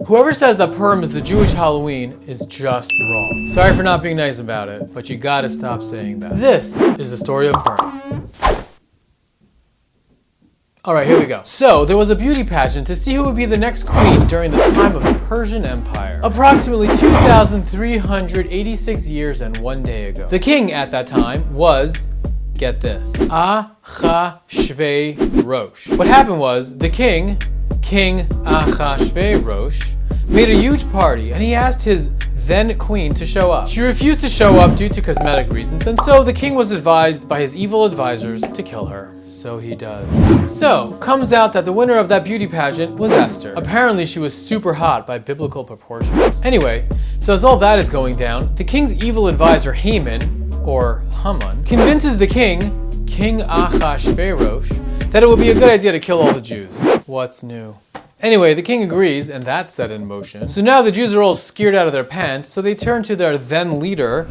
Whoever says that Purim is the Jewish Halloween is just wrong. Sorry for not being nice about it, but you gotta stop saying that. This is the story of Purim. Alright, here we go. So, there was a beauty pageant to see who would be the next queen during the time of the Persian Empire. Approximately 2,386 years and 1 day ago. The king at that time was, get this, Ahasuerus. What happened was, the King Ahasuerus, made a huge party and he asked his then queen to show up. She refused to show up due to cosmetic reasons, and so the king was advised by his evil advisors to kill her. So he does. So, comes out that the winner of that beauty pageant was Esther. Apparently she was super hot by biblical proportions. Anyway, so as all that is going down, the king's evil advisor Haman, or Haman, convinces the King Ahasuerus, that it would be a good idea to kill all the Jews. What's new? Anyway, the king agrees, and that's set in motion. So now the Jews are all scared out of their pants, so they turn to their then leader,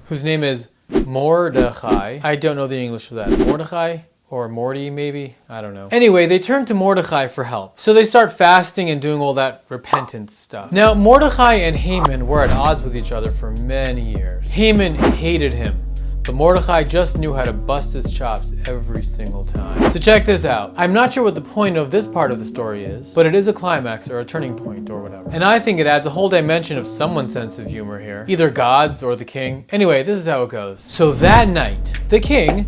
whose name is Mordecai. I don't know the English for that. Mordecai? Or Morty, maybe? I don't know. Anyway, they turn to Mordecai for help. So they start fasting and doing all that repentance stuff. Now, Mordecai and Haman were at odds with each other for many years. Haman hated him, but Mordecai just knew how to bust his chops every single time. So check this out. I'm not sure what the point of this part of the story is, but it is a climax or a turning point or whatever. And I think it adds a whole dimension of someone's sense of humor here. Either God's or the king. Anyway, this is how it goes. So that night, the king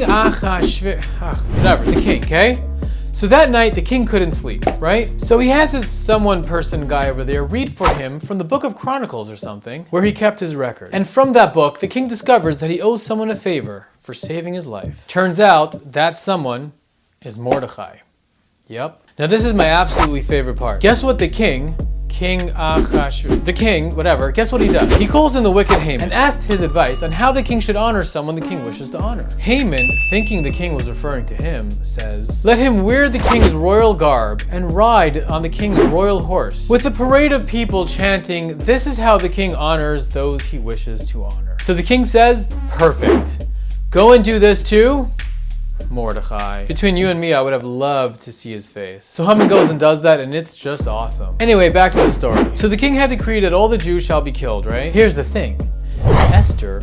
Ahasuerus, whatever, the king, okay? So that night, the king couldn't sleep, right? So he has his person guy over there read for him from the book of Chronicles or something, where he kept his records. And from that book, the king discovers that he owes someone a favor for saving his life. Turns out, that someone is Mordecai. Yep. Now this is my absolutely favorite part. Guess what the king whatever, guess what he does? He calls in the wicked Haman and asked his advice on how the king should honor someone the king wishes to honor. Haman, thinking the king was referring to him, says, let him wear the king's royal garb and ride on the king's royal horse, with a parade of people chanting, this is how the king honors those he wishes to honor. So the king says, perfect. Go and do this too, Mordecai. Between you and me, I would have loved to see his face. So Haman goes and does that, and it's just awesome. Anyway, back to the story. So the king had decreed that all the Jews shall be killed, right? Here's the thing. Esther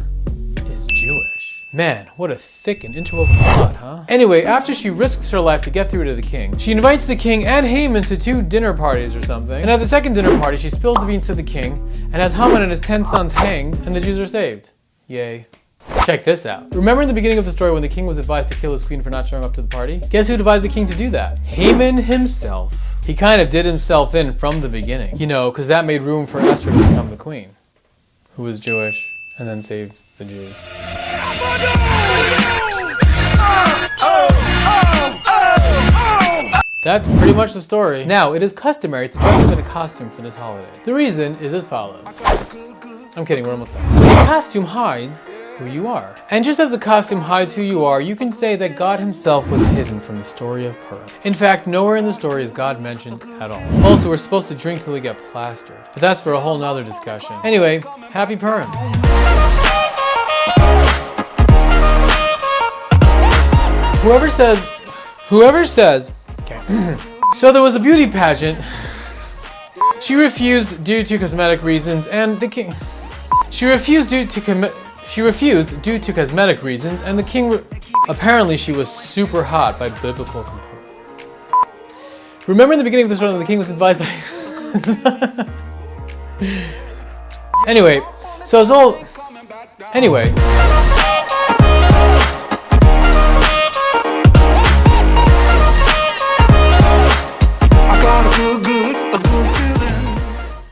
is Jewish. Man, what a thick and interwoven plot, huh? Anyway, after she risks her life to get through to the king, she invites the king and Haman to 2 dinner parties or something. And at the second dinner party, she spills the beans to the king and has Haman and his 10 sons hanged, and the Jews are saved. Yay. Check this out. Remember in the beginning of the story when the king was advised to kill his queen for not showing up to the party? Guess who advised the king to do that? Haman himself. He kind of did himself in from the beginning. You know, because that made room for Esther to become the queen, who was Jewish and then saved the Jews. That's pretty much the story. Now, it is customary to dress up in a costume for this holiday. The reason is as follows. I'm kidding, we're almost done. A costume hides who you are. And just as the costume hides who you are, you can say that God himself was hidden from the story of Purim. In fact, nowhere in the story is God mentioned at all. Also, we're supposed to drink till we get plastered. But that's for a whole nother discussion. Anyway, happy Purim. Whoever says, okay. So there was a beauty pageant. She refused due to cosmetic reasons, and the king... She refused due to cosmetic reasons, and the king... Apparently, she was super hot by biblical proportions. Remember in the beginning of the story when the king was advised by... Anyway, so it's all... Anyway...